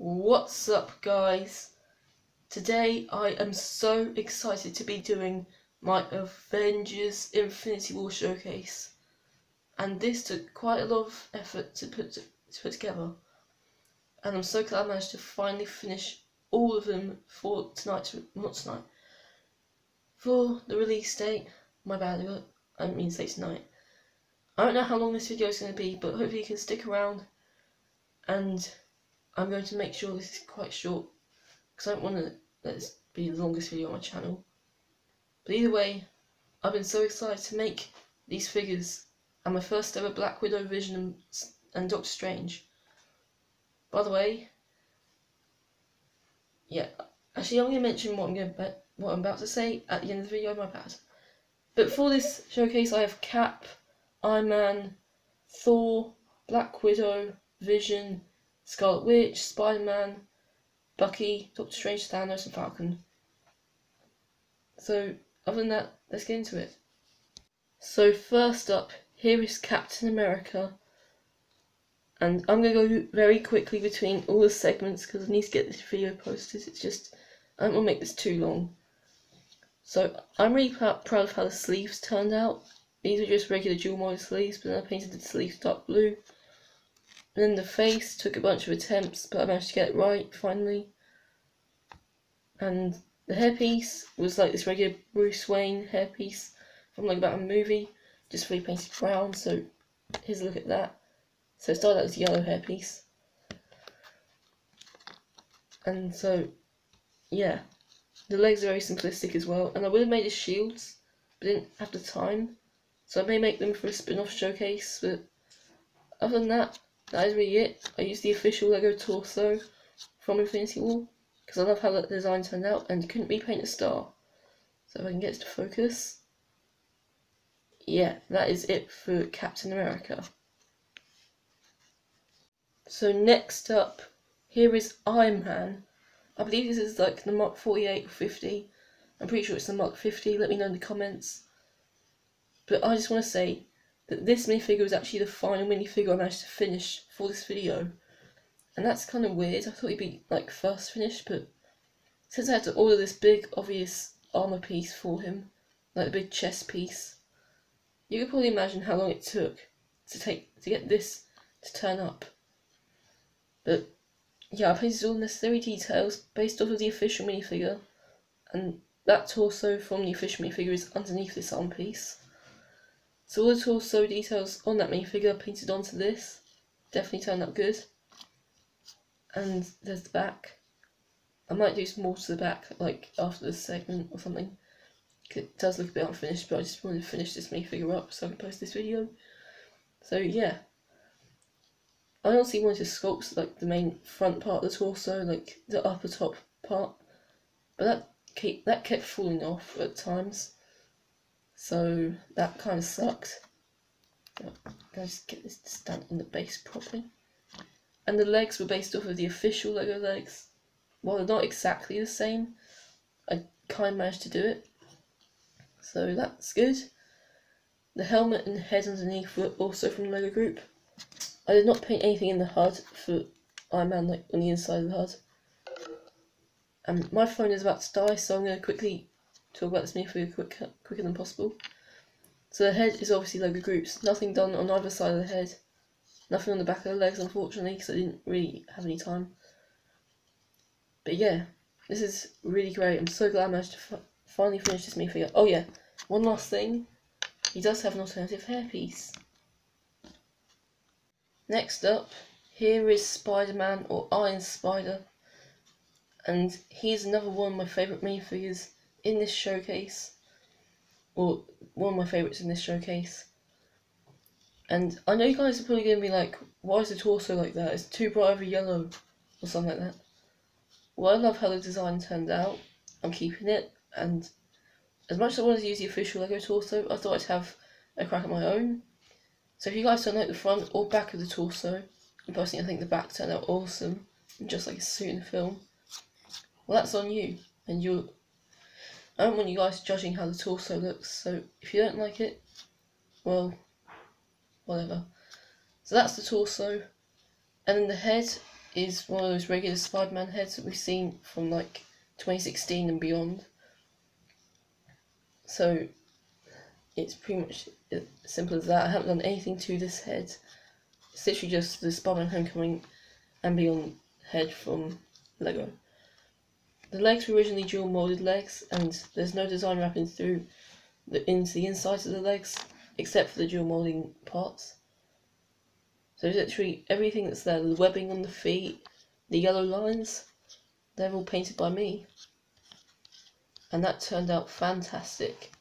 What's up, guys? Today I am so excited to be doing my Avengers Infinity War showcase, and this took quite a lot of effort to put together, and I'm so glad I managed to finally finish all of them for for the release date. My bad, I didn't mean to say tonight. I don't know how long this video is going to be, but hopefully you can stick around, and I'm going to make sure this is quite short because I don't want to let this be the longest video on my channel. But either way, I've been so excited to make these figures and my first ever Black Widow, Vision and Doctor Strange. By the way, yeah, actually I'm going to mention what I'm about to say at the end of the video, my bad. But for this showcase I have Cap, Iron Man, Thor, Black Widow, Vision, Scarlet Witch, Spider-Man, Bucky, Doctor Strange, Thanos and Falcon. So other than that, let's get into it. So first up, here is Captain America, and I'm going to go very quickly between all the segments because I need to get this video posted. It's just, I don't want to make this too long. So I'm really proud of how the sleeves turned out. These are just regular dual model sleeves, but then I painted the sleeves dark blue. And then the face took a bunch of attempts, but I managed to get it right finally. And the hairpiece was like this regular Bruce Wayne hairpiece from like about a movie, just fully painted brown. So here's a look at that. So it started out as a yellow hairpiece, and so yeah, the legs are very simplistic as well. And I would have made his shields, but didn't have the time, so I may make them for a spin-off showcase. But other than that, that is really it. I used the official Lego torso from Infinity War because I love how that design turned out and couldn't repaint a star. So if I can get it to focus, yeah, that is it for Captain America. So next up, here is Iron Man. I believe this is like the Mark 48 or 50. I'm pretty sure it's the Mark 50. Let me know in the comments. But I just want to say that this minifigure was actually the final minifigure I managed to finish for this video. And that's kind of weird. I thought he'd be like first finished, but since I had to order this big obvious armor piece for him, like the big chest piece, you could probably imagine how long it took to get this to turn up. But yeah, I painted all the necessary details based off of the official minifigure, and that torso from the official minifigure is underneath this arm piece. So all the torso details on that minifigure painted onto this. Definitely turned out good. And there's the back. I might do some more to the back, like after this segment or something. It does look a bit unfinished, but I just wanted to finish this minifigure up so I can post this video. So yeah. I honestly wanted to sculpt like the main front part of the torso, like the upper top part, but that kept falling off at times, so that kind of sucked. I'm gonna just get this to stand on the base properly. And the legs were based off of the official Lego legs. While they're not exactly the same, I kind of managed to do it, so that's good. The helmet and head underneath were also from the Lego group. I did not paint anything in the HUD for Iron Man, like on the inside of the HUD. And my phone is about to die, so I'm going to quickly talk about this minifigure quicker than possible. So the head is obviously Lego groups. Nothing done on either side of the head. Nothing on the back of the legs, unfortunately, because I didn't really have any time. But yeah, this is really great. I'm so glad I managed to finally finish this minifigure. Oh yeah, one last thing. He does have an alternative hairpiece. Next up, here is Spider-Man, or Iron Spider, and he's another one of my favourite minifigures in this showcase, or one of my favourites in this showcase. And I know you guys are probably going to be like, why is the torso like that? It's too bright of a yellow, or something like that. Well, I love how the design turned out. I'm keeping it, and as much as I wanted to use the official Lego torso, I thought I'd have a crack at my own. So if you guys don't like the front or back of the torso, and personally I think the back turned out awesome, and just like a suit in the film, well, that's on you, and I don't want you guys judging how the torso looks, so if you don't like it, well, whatever. So that's the torso, and then the head, is one of those regular Spider-Man heads that we've seen from like 2016 and beyond. So it's pretty much as simple as that. I haven't done anything to this head. It's literally just the Spider-Man Homecoming and Beyond head from Lego. The legs were originally dual molded legs, and there's no design wrapping through into the insides of the legs, except for the dual molding parts. So literally everything that's there, the webbing on the feet, the yellow lines, they're all painted by me. And that turned out fantastic,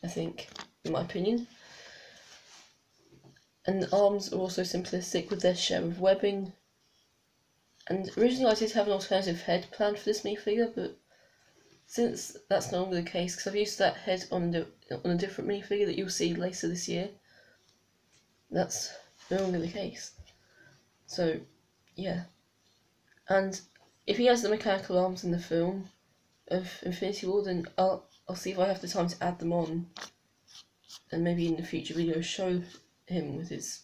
I think, in my opinion. And the arms are also simplistic with their share of webbing. And originally I did have an alternative head planned for this minifigure, but since that's no longer the case, because I've used that head on a different minifigure that you'll see later this year, that's no longer the case. So, yeah. And if he has the mechanical arms in the film of Infinity War, then I'll see if I have the time to add them on, and maybe in the future video show him with his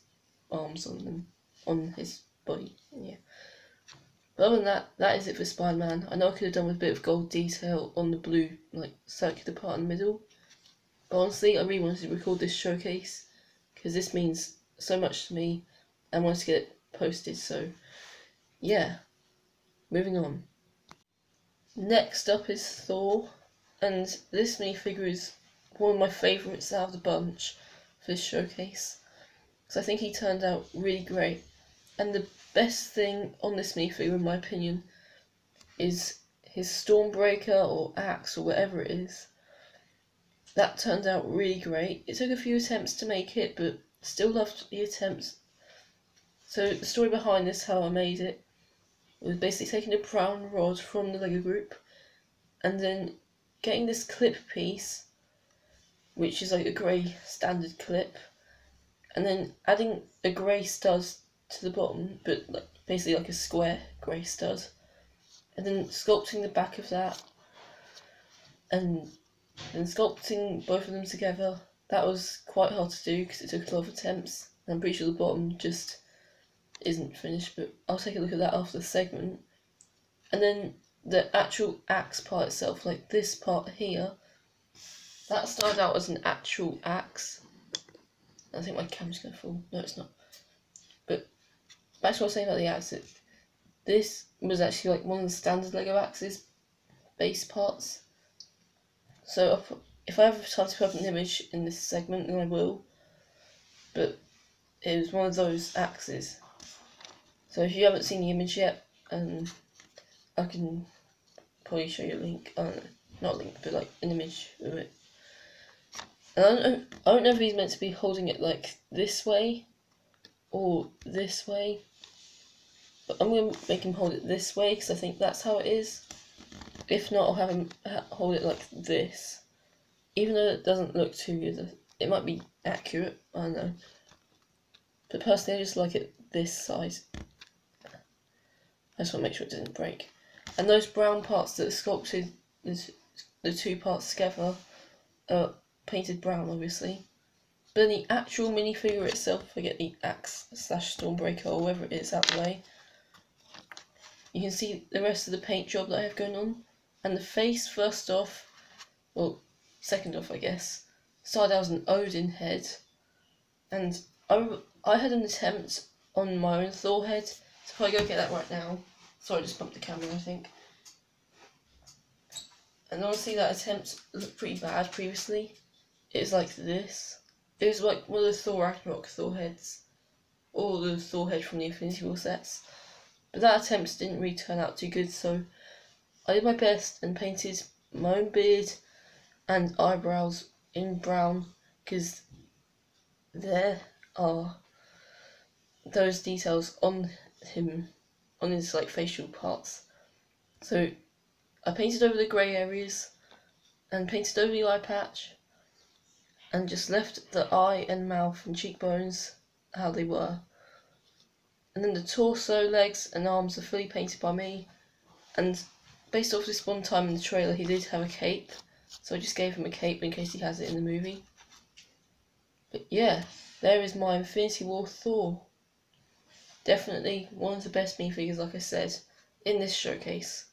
arms on them, on his body. Yeah. But other than that, that is it for Spider-Man. I know I could have done with a bit of gold detail on the blue, like, circular part in the middle. But honestly, I really wanted to record this showcase, because this means so much to me, and wanted to get it posted, so, yeah. Moving on. Next up is Thor, and this minifigure is one of my favourites out of the bunch for this showcase, because I think he turned out really great. And the best thing on this minifigure, in my opinion, is his Stormbreaker or axe or whatever it is. That turned out really great. It took a few attempts to make it, but still loved the attempts. So the story behind this, how I made it, was basically taking a brown rod from the Lego group and then getting this clip piece, which is like a grey standard clip, and then adding a grey stud to the bottom, but like basically like a square grey stud, and then sculpting the back of that, and then sculpting both of them together. That was quite hard to do because it took a lot of attempts, and I'm pretty sure the bottom just isn't finished, but I'll take a look at that after the segment. And then the actual axe part itself, like this part here, that started out as an actual axe. I think my camera's gonna fall. No, it's not. But back to what I was saying about the axe, this was actually like one of the standard Lego axes base parts. So if I have time to put up an image in this segment, then I will. But it was one of those axes. So if you haven't seen the image yet, I can probably show you a link. I don't know, not a link, but like an image of it. And I don't know if he's meant to be holding it like this way or this way, but I'm going to make him hold it this way because I think that's how it is. If not, I'll have him hold it like this. Even though it doesn't look too good, it might be accurate, I don't know. But personally, I just like it this size. I just want to make sure it doesn't break. And those brown parts that are sculpted, the two parts together, are painted brown, obviously. But then the actual minifigure itself, I get the axe / Stormbreaker or whatever it is out the way. You can see the rest of the paint job that I have going on. And the face, first off, well, second off, I guess, started out as an Odin head. And I had an attempt on my own Thor head. So if I go get that right now, sorry, I just bumped the camera, I think. And honestly, that attempt looked pretty bad previously. It was like this. It was like one of the Thor Ragnarok Thor heads, or the Thor head from the Infinity War sets. But that attempt didn't really turn out too good, so I did my best and painted my own beard and eyebrows in brown, because there are those details on him, on his like facial parts. So I painted over the grey areas and painted over the eye patch and just left the eye and mouth and cheekbones how they were. And then the torso, legs and arms are fully painted by me, and based off this one time in the trailer he did have a cape, so I just gave him a cape in case he has it in the movie. But yeah, there is my Infinity War Thor. Definitely one of the best minifigures, like I said, in this showcase.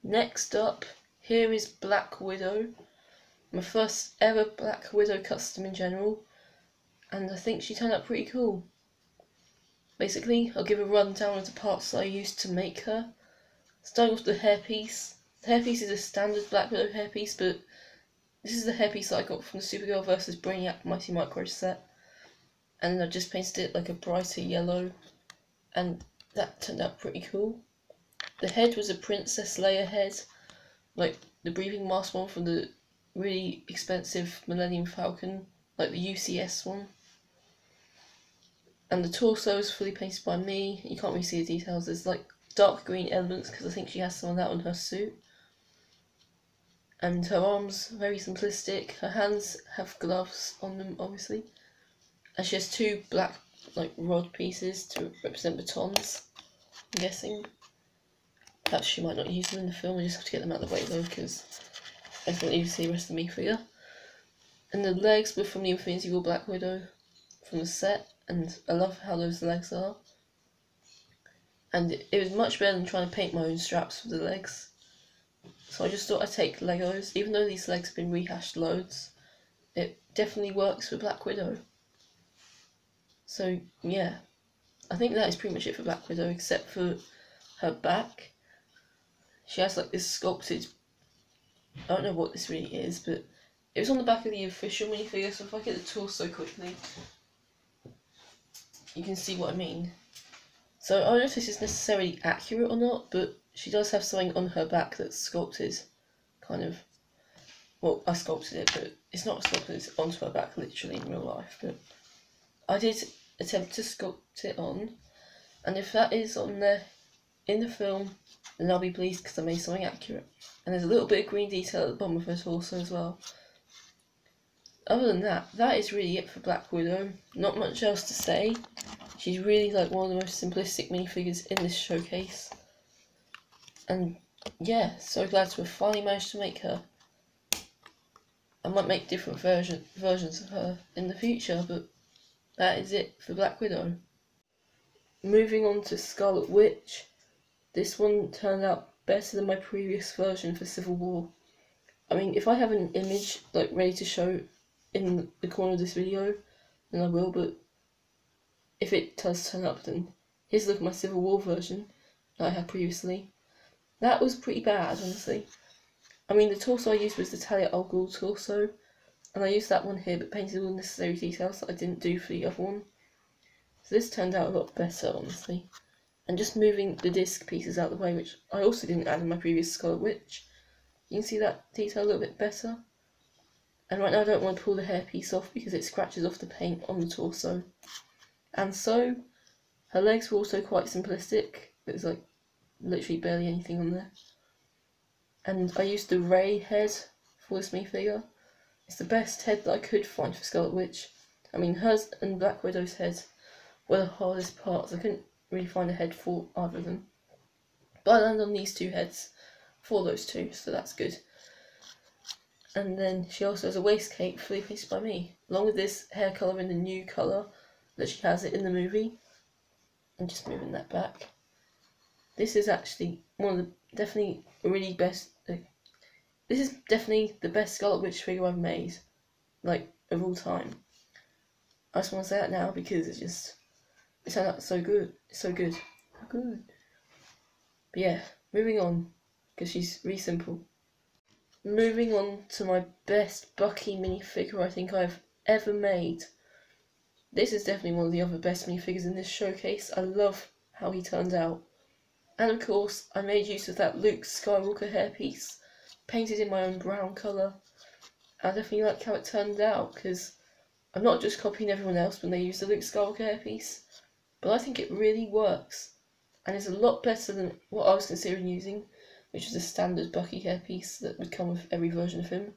Next up, here is Black Widow. My first ever Black Widow custom in general, and I think she turned out pretty cool. Basically, I'll give a rundown of the parts that I used to make her. Starting off with the hairpiece. The hairpiece is a standard Black Widow hairpiece, but this is the hairpiece that I got from the Supergirl vs Brainiac Mighty Micro set. And I just painted it like a brighter yellow, and that turned out pretty cool. The head was a Princess Leia head, like the breathing mask one from the really expensive Millennium Falcon, like the UCS one. And the torso is fully painted by me. You can't really see the details. There's like dark green elements because I think she has some of that on her suit. And her arms, very simplistic. Her hands have gloves on them, obviously. And she has two black like rod pieces to represent batons, I'm guessing. Perhaps she might not use them in the film. I just have to get them out of the way though, because I just want you to see the rest of me figure. And the legs were from the Infinity War Black Widow from the set, and I love how those legs are. And it was much better than trying to paint my own straps for the legs. So I just thought I'd take Legos. Even though these legs have been rehashed loads, it definitely works for Black Widow. So yeah, I think that is pretty much it for Black Widow, except for her back. She has like this sculpted, I don't know what this really is, but it was on the back of the official minifigure, so if I get the torso quickly, you can see what I mean. So I don't know if this is necessarily accurate or not, but she does have something on her back that's sculpted, kind of. Well, I sculpted it, but it's not sculpted onto her back literally in real life, but I did attempt to sculpt it on, and if that is on there in the film, then I'll be pleased because I made something accurate. And there's a little bit of green detail at the bottom of her torso as well. Other than that, that is really it for Black Widow. Not much else to say. She's really like one of the most simplistic minifigures in this showcase. And yeah, so glad to have finally managed to make her. I might make different versions of her in the future, but that is it for Black Widow. Moving on to Scarlet Witch. This one turned out better than my previous version for Civil War. I mean, if I have an image like ready to show in the corner of this video, then I will, but if it does turn up, then here's a look at my Civil War version that I had previously. That was pretty bad, honestly. I mean, the torso I used was the Talia al Ghul torso, and I used that one here, but painted all the necessary details that I didn't do for the other one. So this turned out a lot better, honestly. And just moving the disc pieces out of the way, which I also didn't add in my previous Scarlet Witch. You can see that detail a little bit better. And right now I don't want to pull the hairpiece off because it scratches off the paint on the torso. And so, her legs were also quite simplistic. There's like literally barely anything on there. And I used the Rey head for this minifigure. It's the best head that I could find for Scarlet Witch. I mean, hers and Black Widow's heads were the hardest parts. I couldn't really find a head for either of them. But I landed on these two heads for those two, so that's good. And then she also has a waistcoat fully painted by me, along with this hair colour in the new colour that she has it in the movie. And just moving that back. This is actually one of the definitely really best. This is definitely the best Scarlet Witch figure I've made, like of all time. I just want to say that now because it turned out so good. It's so good. So good. But yeah, moving on, because she's really simple. Moving on to my best Bucky minifigure I think I've ever made. This is definitely one of the other best minifigures in this showcase. I love how he turned out. And of course, I made use of that Luke Skywalker hairpiece, painted in my own brown colour. I definitely like how it turned out, because I'm not just copying everyone else when they use the Luke Skywalker hairpiece, but I think it really works. And it's a lot better than what I was considering using, which was a standard Bucky hairpiece that would come with every version of him.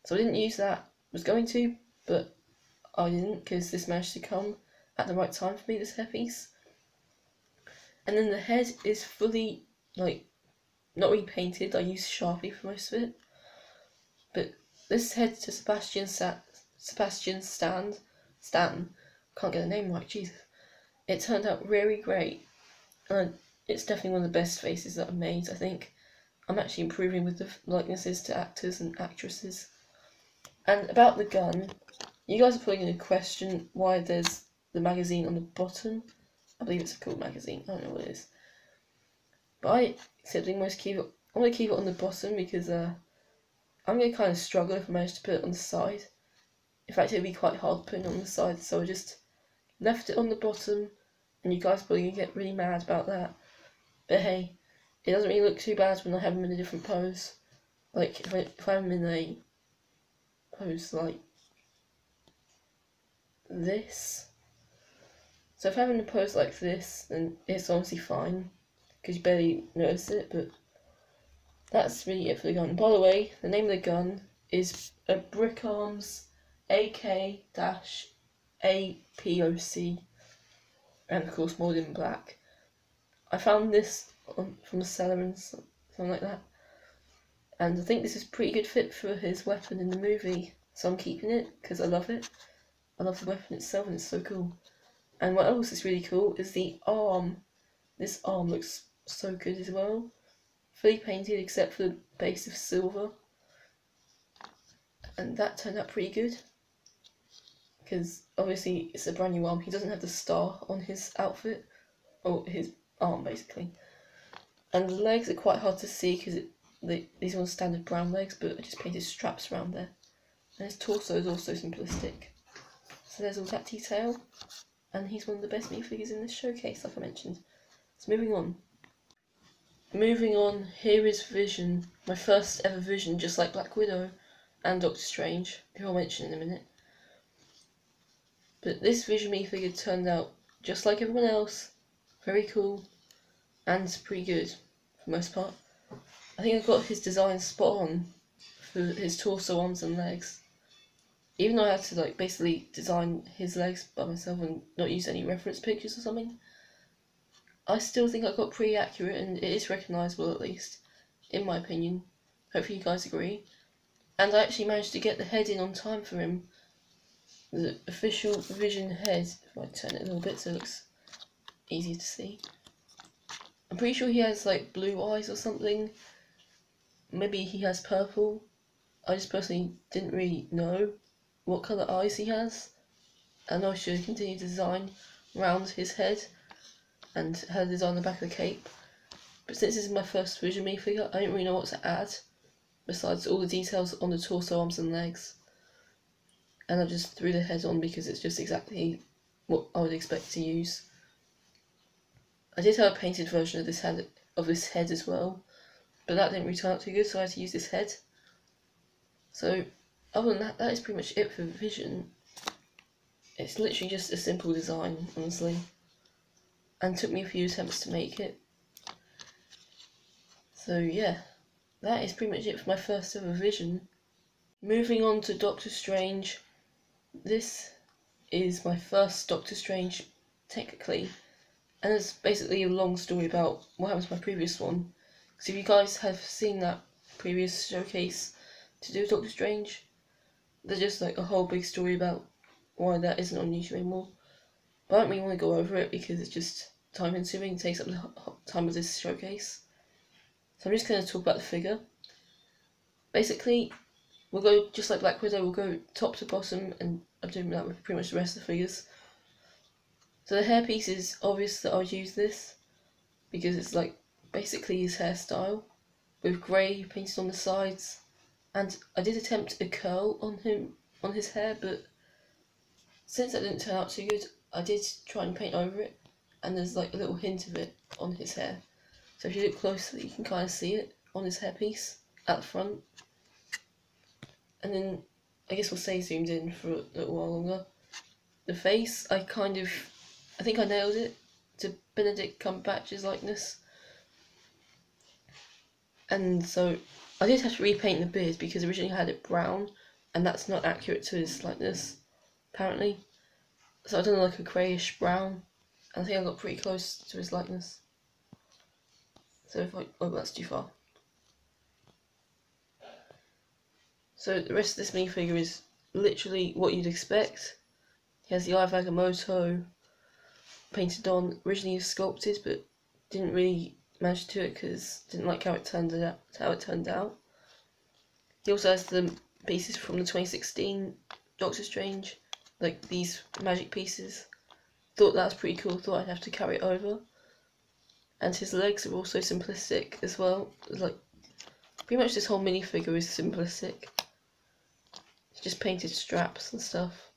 So I didn't use that. I was going to, but I didn't, because this managed to come at the right time for me, this hairpiece. And then the head is fully, like, not repainted. I used Sharpie for most of it. But this head to Sebastian Stan, can't get the name right, Jesus. It turned out really great, and it's definitely one of the best faces that I've made. I think I'm actually improving with the likenesses to actors and actresses. And about the gun, you guys are probably going to question why there's the magazine on the bottom. I believe it's a cool magazine, I don't know what it is. But I simply want to keep it on the bottom because I'm going to kind of struggle if I manage to put it on the side. In fact, it would be quite hard putting it on the side, so I just left it on the bottom, and you guys are probably going to get really mad about that. But hey, it doesn't really look too bad when I have them in a different pose. Like, if I'm in a pose like this. So if I'm in a pose like this, then it's honestly fine, because you barely notice it, but that's really it for the gun. By the way, the name of the gun is a Brick Arms AK-APOC, and of course Mold in Black. I found this from a seller and something like that, and I think this is a pretty good fit for his weapon in the movie, so I'm keeping it because I love it. I love the weapon itself and it's so cool. And what else is really cool is the arm. This arm looks so good as well. Fully painted except for the base of silver. And that turned out pretty good. Because obviously it's a brand new arm. He doesn't have the star on his outfit. Or his arm basically. And the legs are quite hard to see because these are standard brown legs, but I just painted straps around there. And his torso is also simplistic. So there's all that detail. And he's one of the best minifigures in this showcase, like I mentioned. So moving on. Here is Vision. My first ever Vision, just like Black Widow and Doctor Strange, who I'll mention in a minute. But this Vision minifigure turned out just like everyone else. Very cool. And pretty good, for the most part. I think I got his design spot on for his torso, arms and legs. Even though I had to basically design his legs by myself and not use any reference pictures or something, I still think I got pretty accurate and it is recognisable at least, in my opinion. Hopefully you guys agree. And I actually managed to get the head in on time for him. The official Vision head, if I turn it a little bit so it looks easier to see. I'm pretty sure he has blue eyes or something. Maybe he has purple. I just personally didn't really know what colour eyes he has, and I should continue to design around his head and had a design on the back of the cape. But since this is my first Vision minifigure, I don't really know what to add besides all the details on the torso, arms and legs. And I just threw the head on because it's just exactly what I would expect to use. I did have a painted version of this head as well, but that didn't really turn out too good, so I had to use this head. So other than that, that is pretty much it for Vision. It's literally just a simple design, honestly, and took me a few attempts to make it. So yeah, that is pretty much it for my first ever Vision. Moving on to Doctor Strange. This is my first Doctor Strange, technically, and it's basically a long story about what happened to my previous one. Because if you guys have seen that previous showcase to do with Doctor Strange, there's just a whole big story about why that isn't on YouTube anymore. But I don't really want to go over it because it's just time consuming and takes up the time of this showcase. So I'm just going to talk about the figure. Basically, we'll go just like Black Widow, we'll go top to bottom, and I'm doing that with pretty much the rest of the figures. So the hairpiece is obvious that I would use this because it's basically his hairstyle with grey painted on the sides. And I did attempt a curl on his hair, but since that didn't turn out too good, I did try and paint over it, and there's a little hint of it on his hair. So if you look closely, you can kind of see it on his hairpiece at the front. And then I guess we'll stay zoomed in for a little while longer. The face, I think I nailed it to Benedict Cumberbatch's likeness. And so I did have to repaint the beard because originally I had it brown, and that's not accurate to his likeness, apparently. So I done a greyish brown, and I think I got pretty close to his likeness. So if that's too far. So the rest of this minifigure is literally what you'd expect. He has the eye of Agamotto, painted on. Originally was sculpted, but didn't really manage to do it because didn't like how it turned out. He also has the pieces from the 2016 Doctor Strange, like these magic pieces. Thought that was pretty cool. Thought I'd have to carry it over. And his legs are also simplistic as well. Like pretty much this whole minifigure is simplistic. It's just painted straps and stuff.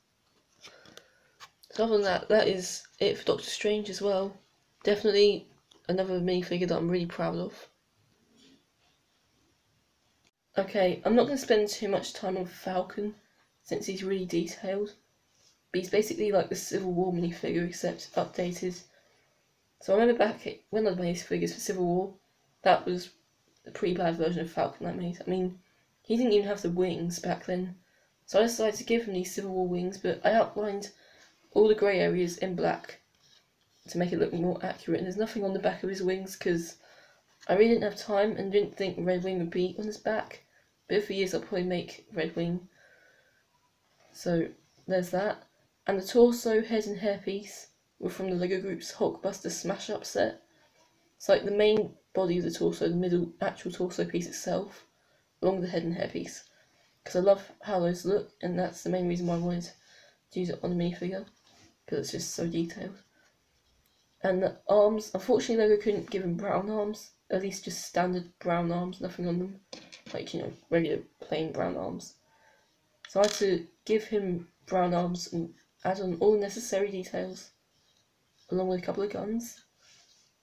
So other than that, that is it for Doctor Strange as well. Definitely another minifigure that I'm really proud of. Okay, I'm not going to spend too much time on Falcon since he's really detailed. But he's basically like the Civil War minifigure except updated. So I remember back when I made figures for Civil War, that was a pretty bad version of Falcon I made. I mean, he didn't even have the wings back then. So I decided to give him these Civil War wings, but I outlined all the grey areas in black to make it look more accurate. And there's nothing on the back of his wings because I really didn't have time and didn't think Red Wing would be on his back. But for years I'll probably make Red Wing. So there's that. And the torso, head and hairpiece were from the LEGO Group's Hulkbuster Smash Up set. It's like the main body of the torso, the middle actual torso piece itself, along with the head and hairpiece. Because I love how those look, and that's the main reason why I wanted to use it on the minifigure, because it's just so detailed. And the arms, unfortunately LEGO couldn't give him brown arms, at least just standard brown arms, nothing on them, like, you know, regular plain brown arms. So I had to give him brown arms and add on all the necessary details, along with a couple of guns.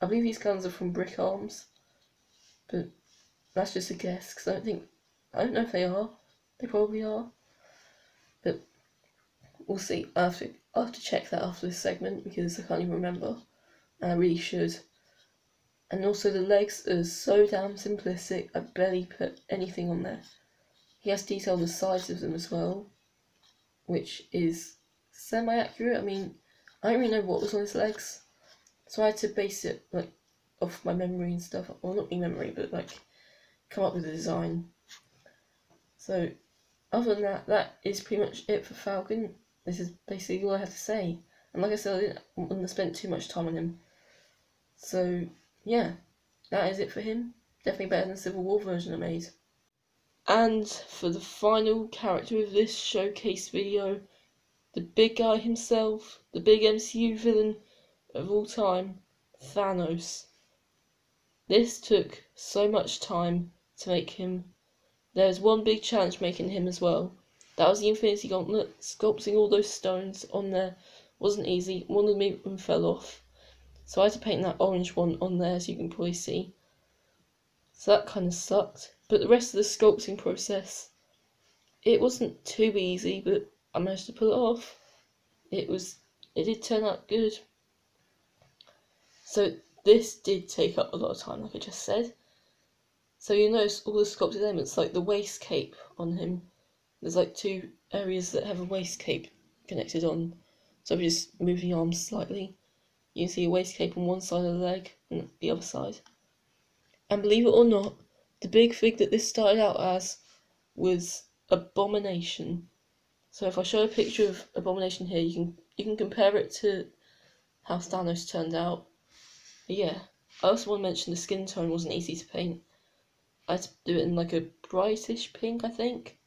I believe these guns are from Brick Arms, but that's just a guess, because I don't know if they are. They probably are, but we'll see. I have to check that after this segment, because I can't even remember, and I really should. And also the legs are so damn simplistic, I barely put anything on there. He has detail on the sides of them as well, which is semi-accurate. I mean, I don't really know what was on his legs, so I had to base it like off my memory and stuff. Well, not my memory, but like come up with a design. So other than that, that is pretty much it for Falcon. This is basically all I have to say. And like I said, I didn't want to spend too much time on him. So yeah, that is it for him. Definitely better than the Civil War version I made. And for the final character of this showcase video, the big guy himself, the big MCU villain of all time, Thanos. This took so much time to make him. There was one big challenge making him as well. That was the Infinity Gauntlet. Sculpting all those stones on there wasn't easy. One of them fell off. So I had to paint that orange one on there, as you can probably see. So that kind of sucked. But the rest of the sculpting process, it wasn't too easy, but I managed to pull it off. It did turn out good. So this did take up a lot of time, like I just said. So you notice all the sculpted elements, like the waist cape on him. There's like two areas that have a waist cape connected on. So if you just move the arms slightly, you can see a waist cape on one side of the leg and the other side. And believe it or not, the big fig that this started out as was Abomination. So if I show a picture of Abomination here, you can compare it to how Thanos turned out. But yeah, I also want to mention the skin tone wasn't easy to paint. I had to do it in like a brightish pink, I think.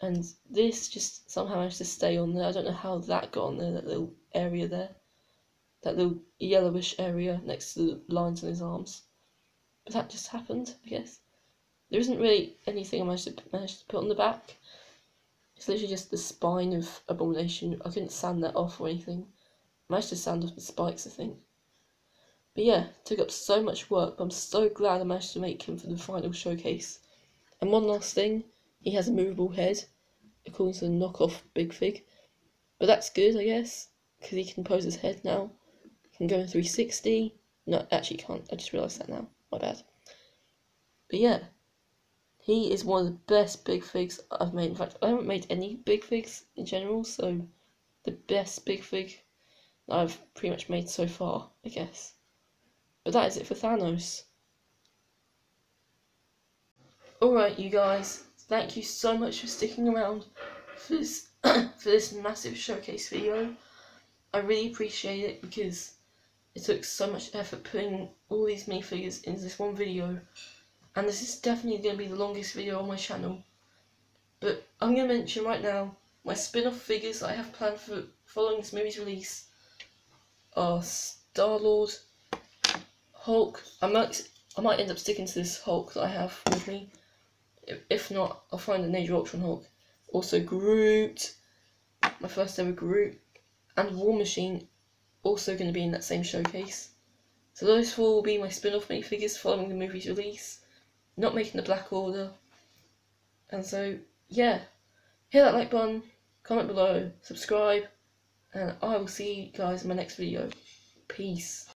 And this just somehow managed to stay on there. I don't know how that got on there, that little area there. That little yellowish area next to the lines on his arms. But that just happened, I guess. There isn't really anything I managed to put on the back. It's literally just the spine of Abomination. I couldn't sand that off or anything. I managed to sand off the spikes, I think. But yeah, it took up so much work, but I'm so glad I managed to make him for the final showcase. And one last thing, he has a movable head, according to the knockoff Big Fig. But that's good, I guess, because he can pose his head now. He can go in 360. No, actually can't. I just realised that now. My bad. But yeah, he is one of the best Big Figs I've made. In fact, I haven't made any Big Figs in general, so the best Big Fig I've pretty much made so far, I guess. But that is it for Thanos. Alright, you guys, thank you so much for sticking around for this for this massive showcase video. I really appreciate it because it took so much effort putting all these minifigures into this one video, and this is definitely going to be the longest video on my channel. But I'm going to mention right now my spin-off figures that I have planned for following this movie's release are Star-Lord, Hulk. I might end up sticking to this Hulk that I have with me. If not, I'll find an Age of Ultron Hulk. Also Groot, my first ever Groot, and War Machine, also going to be in that same showcase. So those four will be my spin-off minifigures following the movie's release, not making the Black Order. And so, yeah, hit that like button, comment below, subscribe, and I will see you guys in my next video. Peace.